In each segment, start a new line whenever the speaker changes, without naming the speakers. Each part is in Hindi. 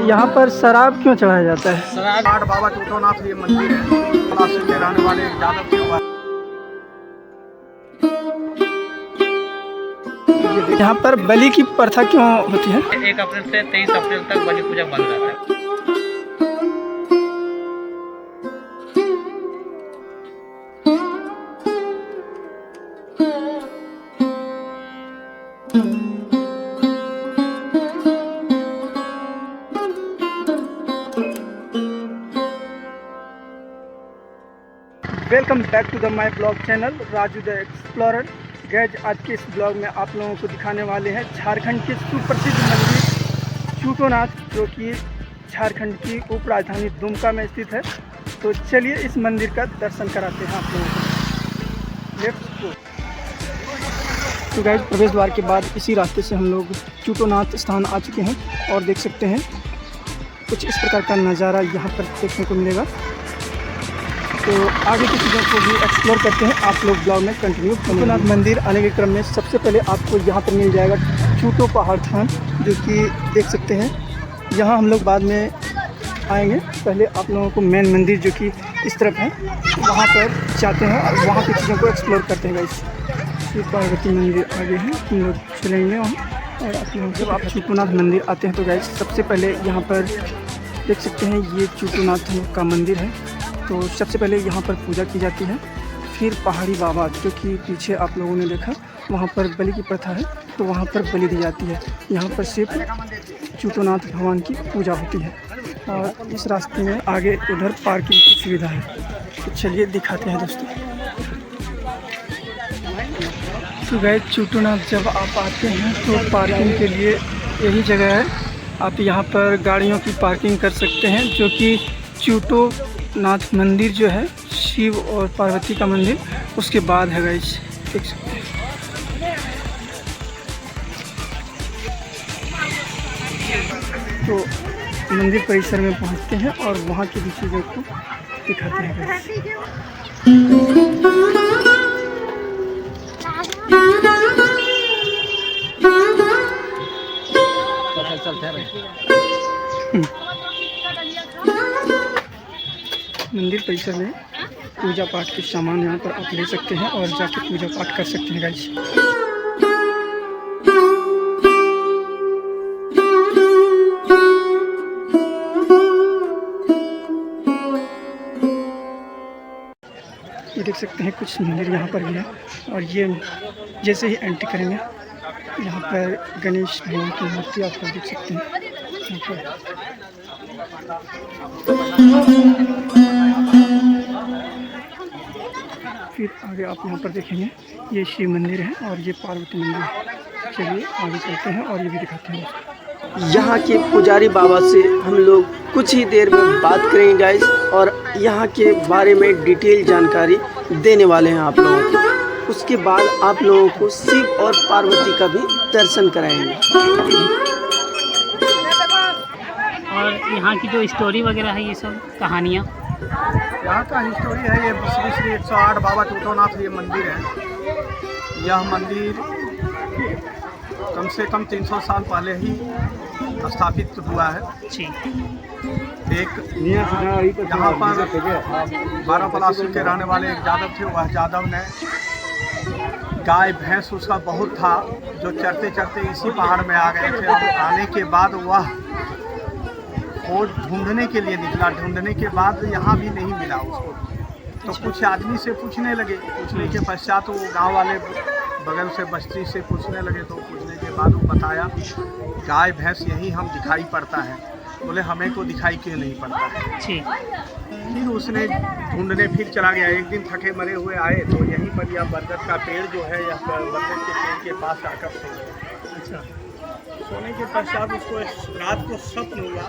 यहाँ पर शराब क्यों चढ़ाया जाता है?
शराब बाबा चूटोनाथ ये मंदिर है, काशी के रहने वाले यादव के हुआ।
यहाँ पर बलि की प्रथा क्यों होती है?
1 अप्रैल से 23 अप्रैल तक बलि पूजा बंद रहता है।
Welcome back to the my blog channel Raju the explorer. Guys आज के इस ब्लॉग में आप लोगों को दिखाने वाले हैं झारखंड के सुप्रसिद्ध मंदिर चूटोनाथ, जो कि झारखंड की उप राजधानी दुमका में स्थित है। तो चलिए इस मंदिर का दर्शन कराते हैं आप लोगों को। Let's go. तो गैज प्रवेश द्वार के बाद इसी रास्ते से हम लोग चूटोनाथ स्थान आ चुके हैं और देख सकते हैं कुछ इस प्रकार का नज़ारा यहाँ पर देखने को मिलेगा। तो आगे की चीज़ों को भी एक्सप्लोर करते हैं, आप लोग ब्लॉग में कंटिन्यू। चूटोनाथ मंदिर आने के क्रम में सबसे पहले आपको यहाँ पर मिल जाएगा चूटो पहाड़ थान, जो कि देख सकते हैं। यहाँ हम लोग बाद में आएंगे, पहले आप लोगों को मेन मंदिर जो कि इस तरफ है वहाँ पर जाते हैं और वहाँ की चीज़ों को एक्सप्लोर करते हैं। गाइस शिव पार्वती मंदिर आगे है, हम लोग चलेंगे वहाँ। और आप लोग जब आप चूटोनाथ मंदिर आते हैं तो गाइस सबसे पहले यहाँ पर देख सकते हैं ये चूटोनाथ का मंदिर है। तो सबसे पहले यहाँ पर पूजा की जाती है, फिर पहाड़ी बाबा जो कि पीछे आप लोगों ने देखा वहाँ पर बलि की प्रथा है, तो वहाँ पर बलि दी जाती है। यहाँ पर सिर्फ चूटोनाथ भगवान की पूजा होती है और इस रास्ते में आगे उधर पार्किंग की सुविधा है। तो चलिए दिखाते हैं दोस्तों। तो गए चूटोनाथ जब आप आते हैं तो पार्किंग के लिए यही जगह है। आप यहाँ पर गाड़ियों की पार्किंग कर सकते हैं, जो कि चूटोनाथ मंदिर जो है शिव और पार्वती का मंदिर उसके बाद है। गाइस देख सकते हैं। तो मंदिर परिसर में पहुंचते हैं और वहां की भी चीज़ों को दिखाते हैं। गाइस मंदिर परिसर में पूजा पाठ के सामान यहाँ पर आप ले सकते हैं और जाके पूजा पाठ कर सकते हैं। गाइस ये देख सकते हैं कुछ मंदिर यहाँ पर भी है। और ये जैसे ही एंट्री करेंगे यहाँ पर गणेश भगवान की मूर्ति आप लोग देख सकते हैं। फिर आगे आप यहाँ पर देखेंगे ये शिव मंदिर है और ये पार्वती मंदिर है। चलिए आगे चलते हैं और ये भी दिखाते हैं।
यहाँ के पुजारी बाबा से हम लोग कुछ ही देर में बात करेंगे गाइस, और यहाँ के बारे में डिटेल जानकारी देने वाले हैं आप लोगों को। उसके बाद आप लोगों को शिव और पार्वती का भी दर्शन कराएंगे।
और यहाँ की जो स्टोरी वगैरह है, ये सब कहानियाँ,
यहाँ का हिस्टोरी है, ये श्री 108 बाबा चूटोनाथ ये मंदिर है। यह मंदिर कम से कम 300 साल पहले ही स्थापित हुआ है।
जी।
एक यहाँ पर 12 पलासी के रहने वाले एक यादव थे। वह यादव ने गाय भैंस उसका बहुत था, जो चरते चरते इसी पहाड़ में आ गए थे। और आने के बाद वह खोज ढूंढने के लिए निकला। ढूंढने के बाद यहाँ भी नहीं मिला उसको, तो कुछ आदमी से पूछने लगे। पूछने के पश्चात वो गांव वाले बगल से बस्ती से पूछने लगे, तो पूछने के बाद वो बताया गाय भैंस यही हम दिखाई पड़ता है। बोले हमें को दिखाई क्यों नहीं पड़ता है।
जी।
फिर उसने ढूंढने फिर चला गया। एक दिन थके मरे हुए आए तो यहीं पर यह बरगद का पेड़ जो है, यह बरगद के पेड़ के पास आकर सो गए। अच्छा। सोने के पश्चात उसको रात को स्वप्न हुआ,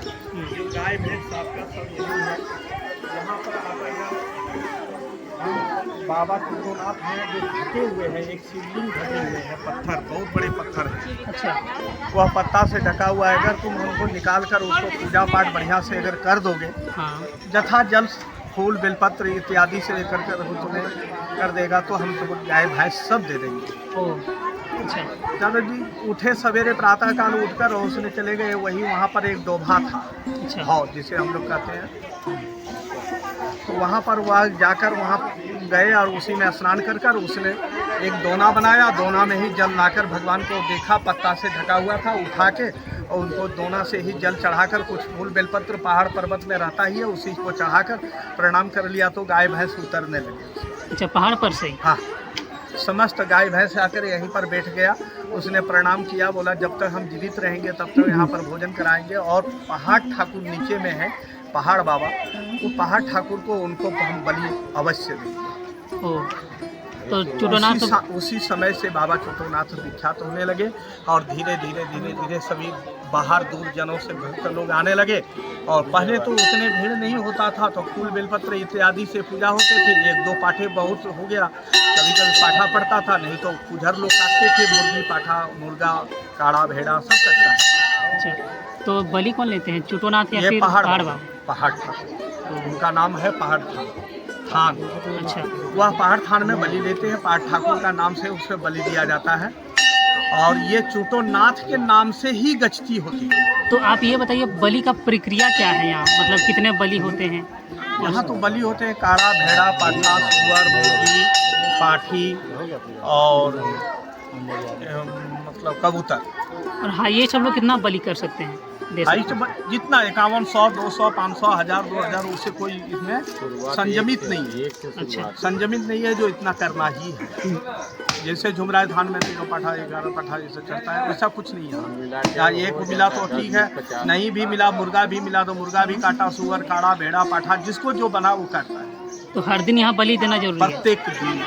जो गाय भैंस आपका सब यही है। यहाँ पर आकर बाबा चूटोनाथ हैं जो ढके हुए हैं, एक शिवलिंग ढके हुए हैं, पत्थर, बहुत बड़े पत्थर है।
अच्छा।
वह पत्ता से ढका हुआ है। अगर तुम उनको निकाल कर उसको पूजा पाठ बढ़िया से अगर कर दोगे,
हाँ।
जथा जल फूल बेलपत्र इत्यादि से लेकर कर तुम्हें कर देगा, तो हम तुमको गाय भैंस सब दे देंगे।
अच्छा
यादव जी उठे सवेरे प्रातः काल उठकर और उसने चले गए वही वहाँ पर एक डोभा था,
अच्छा
भाव जिसे हम लोग कहते हैं। तो वहाँ पर वह जाकर वहाँ गए और उसी में स्नान कर कर उसने एक दोना बनाया, दोना में ही जल लाकर भगवान को देखा, पत्ता से ढका हुआ था, उठा के और उनको दोना से ही जल चढ़ाकर कुछ फूल बेलपत्र पहाड़ पर्वत में रहता ही है उसी को चढ़ाकर प्रणाम कर लिया तो गाय भैंस उतरने लगे।
अच्छा पहाड़ पर से ही?
हाँ, समस्त गाय भैंस आकर यहीं पर बैठ गया, उसने प्रणाम किया, बोला जब तक हम जीवित रहेंगे तब तक यहाँ पर भोजन कराएंगे। और पहाड़ ठाकुर नीचे में है, पहाड़ बाबा, वो पहाड़ ठाकुर को उनको हम बलि अवश्य देंगे।
ओ तो चुटोनाथ
उसी समय से बाबा चुटोनाथ विख्यात होने लगे और धीरे धीरे सभी बाहर दूर जनों से भक्त लोग आने लगे। और पहले तो उतने भीड़ नहीं होता था, तो फूल बेलपत्र इत्यादि से पूजा होते थे, एक दो पाठे बहुत हो गया, कभी कभी पाठा पड़ता था, नहीं तो पुजर लोग काटते थे, मुर्गी पाठा, मुर्गा, काड़ा, भेड़ा सब कटता है।
अच्छा तो बलि कौन लेते हैं, चुटोनाथ या
ये
फिर
पहाड़
बाबा?
पहाड़ ठाकुर, उनका नाम है पहाड़ थान।
अच्छा
वह पहाड़ थान में बलि लेते हैं, पहाड़ ठाकुर का नाम से उसमें बलि दिया जाता है और ये चुटोनाथ के नाम से ही गचती होती है।
तो आप ये बताइए बलि का प्रक्रिया क्या है यहाँ, मतलब कितने बलि होते हैं
यहाँ? तो बलि होते हैं काड़ा, भेड़ा, पाठा, सुअर, मुर्गी, पाठी और मतलब कबूतर।
और हाँ ये सब लोग कितना बलि कर सकते हैं?
हाइस्ट जितना 51, 100, 200, 500, 1000, 2000 उससे कोई इसमें संयमित नहीं है।
अच्छा
संयमित नहीं है, जो इतना करना ही है। जैसे झुमराय धान में 13 पाठा 11 पाठा जैसे चढ़ता है वैसा कुछ नहीं है। या एक मिला तो ठीक है, नहीं भी मिला, मुर्गा भी मिला तो मुर्गा भी काटा, सुअर, काड़ा, भेड़ा, पाठा, जिसको जो बना वो करता है।
तो हर दिन यहाँ बलि देना जरूरी है?
प्रत्येक दिन।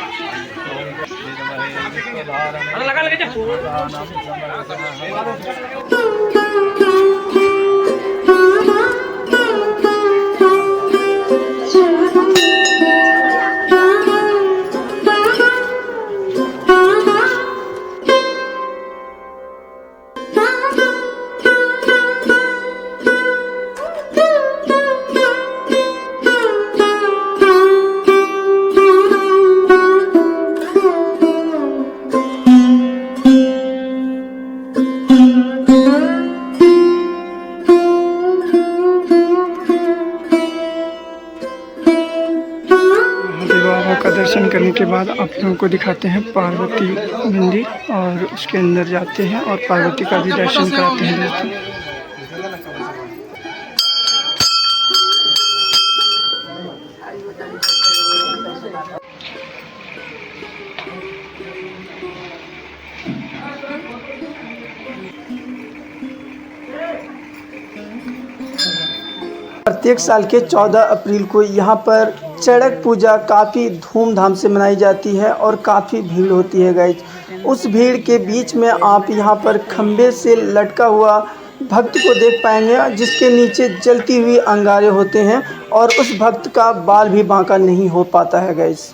बाबा का दर्शन करने के बाद आप लोगों को दिखाते हैं पार्वती मंदिर और उसके अंदर जाते हैं और पार्वती का भी दर्शन कराते हैं दोस्तों।
प्रत्येक साल के 14 अप्रैल को यहाँ पर चड़क पूजा काफ़ी धूमधाम से मनाई जाती है और काफ़ी भीड़ होती है गाइज। उस भीड़ के बीच में आप यहाँ पर खंबे से लटका हुआ भक्त को देख पाएंगे जिसके नीचे जलती हुई अंगारे होते हैं और उस भक्त का बाल भी बांका नहीं हो पाता है गाइज।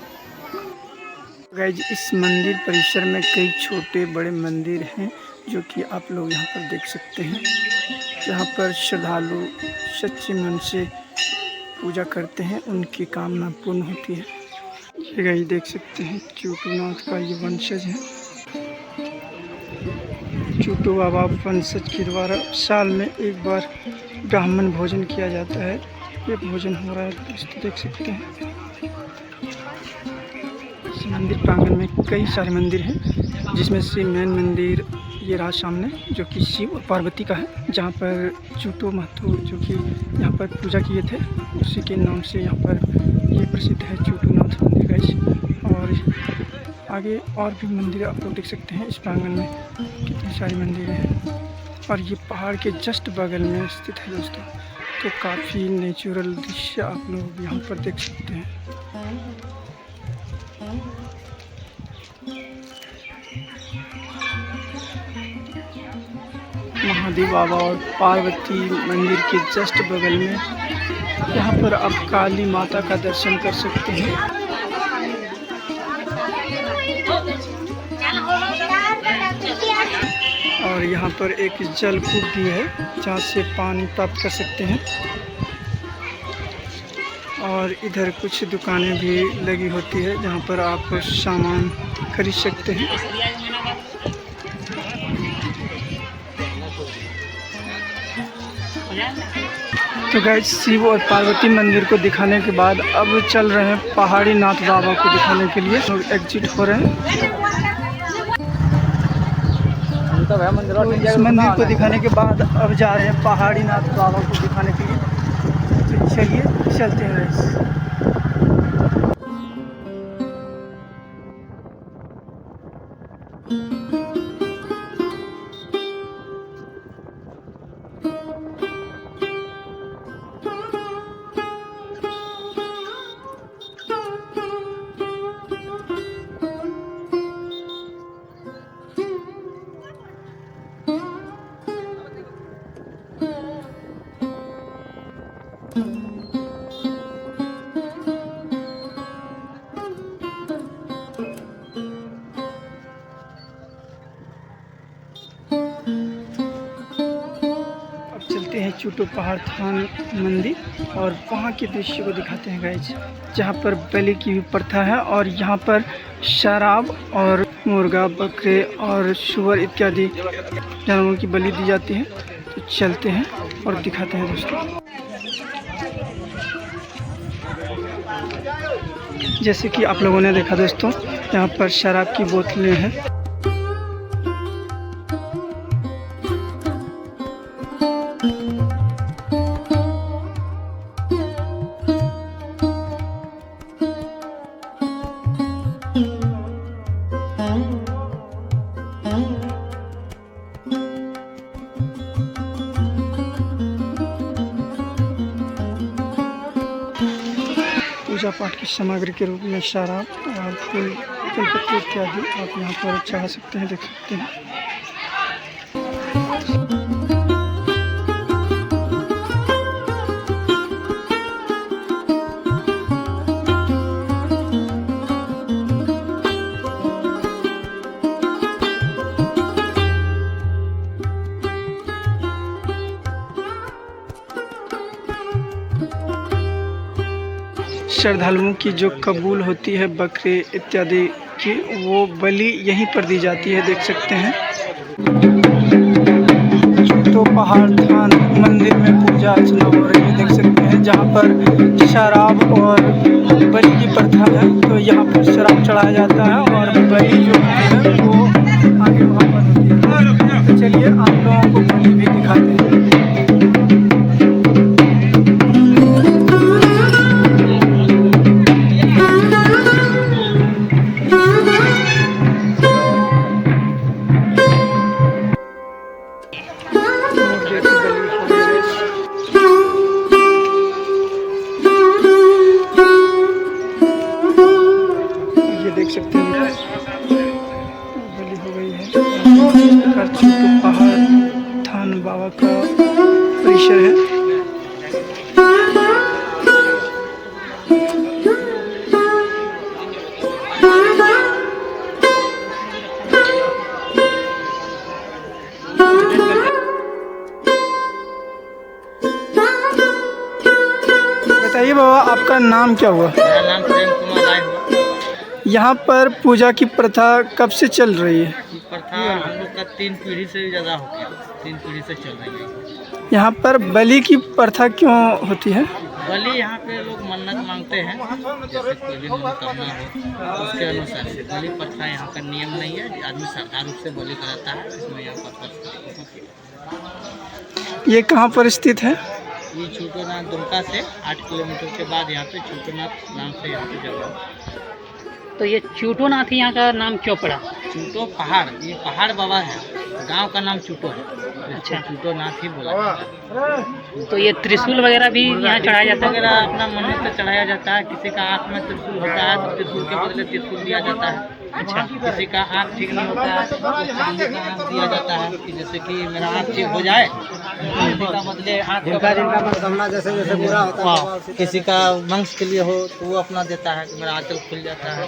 इस मंदिर परिसर में कई छोटे बड़े मंदिर हैं जो कि आप लोग यहाँ पर देख सकते हैं, जहाँ पर श्रद्धालु सच्चे मन से पूजा करते हैं, उनकी कामना पूर्ण होती है। ये देख सकते हैं चुटोनाथ का ये वंशज है। चुटो बाबा वंशज के द्वारा साल में एक बार ब्राह्मण भोजन किया जाता है। ये भोजन हो रहा है दोस्तों, देख सकते हैं। इस मंदिर प्रांगण में कई सारे मंदिर हैं, जिसमें से मेन मंदिर ये रहा सामने जो कि शिव और पार्वती का है, जहाँ पर चुटो महतो जो कि यहाँ पर पूजा किए थे उसी के नाम से यहाँ पर ये प्रसिद्ध है चुटोनाथ मंदिर गाइस। और आगे और भी मंदिर आप लोग देख सकते हैं। इस प्रांगण में कितनी सारी मंदिरें हैं और ये पहाड़ के जस्ट बगल में स्थित है दोस्तों, तो काफ़ी नेचुरल दृश्य आप लोग यहाँ पर देख सकते हैं। महादेव बाबा और पार्वती मंदिर के जस्ट बगल में यहाँ पर आप काली माता का दर्शन कर सकते हैं। और यहाँ पर एक जलकूप भी है जहाँ से पानी प्राप्त कर सकते हैं। और इधर कुछ दुकानें भी लगी होती है जहाँ पर आप सामान खरीद सकते हैं। तो गाइस शिव और पार्वती मंदिर को दिखाने के बाद अब चल रहे हैं पहाड़ी नाथ बाबा को दिखाने के लिए। लोग एग्जिट हो रहे हैं। तो इस मंदिर को दिखाने के बाद अब जा रहे हैं पहाड़ी नाथ बाबा को दिखाने के लिए। तो चलिए चलते हैं गाइस। चलते हैं चूटो पहाड़ थान मंदिर और वहाँ के दृश्य को दिखाते हैं गाइस, जहाँ पर बलि की भी प्रथा है और यहाँ पर शराब और मुर्गा, बकरे और सुअर इत्यादि जानवरों की बलि दी जाती है। तो चलते हैं और दिखाते हैं दोस्तों। जैसे कि आप लोगों ने देखा दोस्तों, यहाँ पर शराब की बोतलें हैं। पूजा पाठ की सामग्री के रूप में शराब और फूल, बेलपत्र इत्यादि आप यहाँ पर चढ़ा सकते हैं, देख सकते हैं। श्रद्धालुओं की जो कबूल होती है बकरे इत्यादि की, वो बलि यहीं पर दी जाती है, देख सकते हैं। तो पहाड़ थान मंदिर में पूजा अर्चना हो रही है, देख सकते हैं, जहाँ पर शराब और बलि की प्रथा है। तो यहाँ पर शराब चढ़ाया जाता है और बलि जो है वो आगे वहाँ पर होती है। तो चलिए आप लोगों को बलि भी दिखाते हैं। देख सकते हैं बलि हो गई है। चूटो पहाड़ थान बाबा का परिसर है। बताइए बाबा, आपका नाम क्या हुआ?
मेरा नाम प्रेम कुमार राय हुआ।
यहाँ पर पूजा की प्रथा कब से चल रही है?
प्रथा हम लोग का 3 पीढ़ी से भी ज़्यादा हो गया, 3 पीढ़ी से चल रही है।
यहाँ पर बलि की प्रथा क्यों होती है?
बलि यहाँ पे लोग मन्नत मांगते हैं, जैसे कोई भी मनोकामना हो उसके अनुसार से। बलि प्रथा यहाँ का नियम नहीं है, आदमी श्रद्धा रूप से बलि कराता है। इसमें यहाँ पर
ये कहाँ पर स्थित है?
ये चूटोनाथ दुमका से 8 किलोमीटर के बाद यहाँ पे चूटोनाथ नाम से यहाँ पे जगह।
तो ये चूटो नाथ यहाँ का नाम क्यों पड़ा?
चूटो पहाड़, ये पहाड़ बाबा है, गांव का नाम चूटो है।
अच्छा,
चूटो नाथ ही बोला जाता है।
तो ये त्रिशूल वगैरह भी यहाँ चढ़ाया जाता है?
वगैरह अपना मन्नत से चढ़ाया जाता है। किसी का आँख में त्रिशूल होता है तो त्रिशूल के बदले त्रिशूल दिया जाता है।
अच्छा,
किसी का आँख ठीक नहीं होता है तो चांदी का आँख दिया जाता है कि जैसे कि मेरा आँख ठीक हो जाए, किसी का बदले आँख जिनका मनोकामना जैसे जैसे पूरा होता है, किसी का वंश के लिए हो तो वो अपना देता है कि मेरा आँचल खुल जाता है।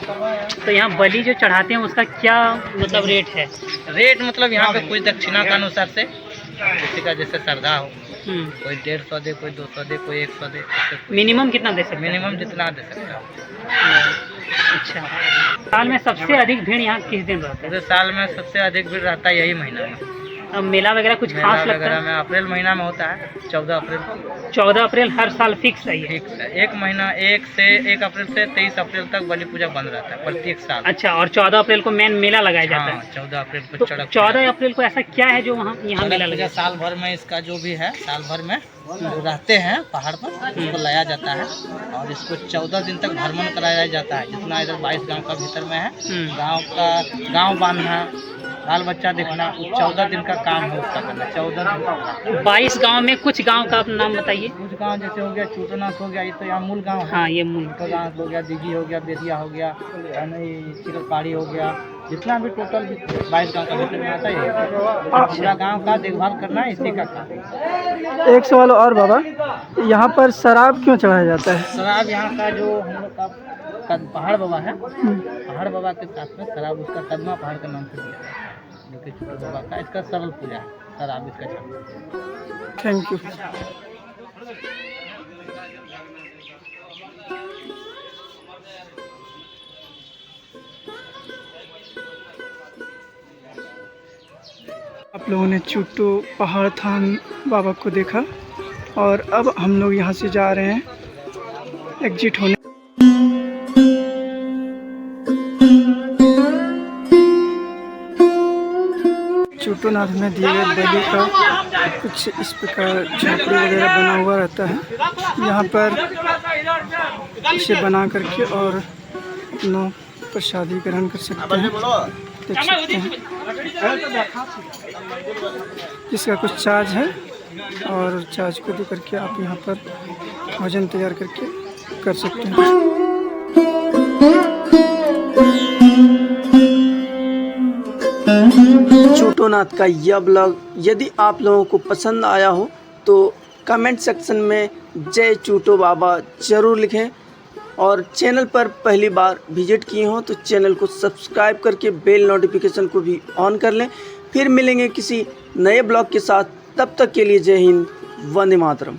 तो यहाँ बलि जो चढ़ाते हैं उसका क्या मतलब रेट है?
रेट मतलब यहाँ पे कोई दक्षिणा के अनुसार से, किसी का जैसे श्रद्धा हो, कोई 150 दे, कोई 200 दे, कोई 100 दे।
मिनिमम कितना दे सकते हैं?
मिनिमम जितना दे सकता है।
अच्छा, साल में सबसे अधिक भीड़ यहाँ किस दिन रहता है?
पूरे साल में सबसे अधिक भीड़ रहता है यही महीना में।
मेला वगैरह कुछ
मेला
खास लगता
वगैरह
है?
में अप्रैल महीना में होता है, 14 अप्रैल को
14 अप्रैल हर साल फिक्स है ये?
फिक्स है। एक महीना 1 अप्रैल से 23 अप्रैल तक बलि पूजा बंद रहता है प्रत्येक साल।
अच्छा, और 14 अप्रैल को मेन मेला लगाया जाता
हाँ,
है?
14 अप्रैल को
तो
चढ़क
14 अप्रैल को ऐसा क्या है जो वहाँ यहाँ
चढ़क
मेला
पूजा
लगा?
साल भर में इसका जो भी है, साल भर में जो रहते हैं पहाड़ पर उसको लाया जाता है और इसको 14 दिन तक भ्रमण कराया जाता है। जितना इधर 22 गांव का भीतर में है, गांव बांधना, बाल बच्चा देखना, 14 दिन का काम है उसका करना। 14 दिन
22 गांव में कुछ गांव का नाम बताइए।
कुछ गांव जैसे हो गया चूटनाथ हो गया, ये तो यहाँ मूल गांव है।
हाँ, ये मूल
का गांव हो गया, दिघी हो गया, बेदिया हो गया, चिरलपाड़ी हो गया, जितना भी टोटल 22 गांव का भीतर में आता है, पूरा गांव का देखभाल करना इसी का काम है।
एक सवाल और बाबा, यहाँ पर शराब क्यों चढ़ाया जाता है?
शराब यहाँ का जो हम लोग का पहाड़ बाबा है, पहाड़ बाबा के साथ में शराब उसका कदमा पहाड़ के नाम से दिया जाता है, जो कि छोटे बाबा का इसका सरल पूजा है, शराब इसका चलता है।
Thank you. आप लोगों ने चुट्टू पहाड़ थान बाबा को देखा और अब हम लोग यहाँ से जा रहे हैं एग्जिट होने। चुट्टूनाथ में दिए गए बलि का कुछ इस प्रकार झांपड़ी वगैरह बना हुआ रहता है। यहाँ पर इसे बना करके और अपना प्रसादी ग्रहण कर सकते हैं, देख सकते हैं। इसका कुछ चार्ज है और चार्ज को दे करके आप यहाँ पर भोजन तैयार करके कर सकते हैं।
चुट्टूनाथ का यह ब्लॉग यदि आप लोगों को पसंद आया हो तो कमेंट सेक्शन में जय चुट्टू बाबा ज़रूर लिखें और चैनल पर पहली बार विजिट किए हो तो चैनल को सब्सक्राइब करके बेल नोटिफिकेशन को भी ऑन कर लें। फिर मिलेंगे किसी नए ब्लॉग के साथ, तब तक के लिए जय हिंद, वंदे मातरम।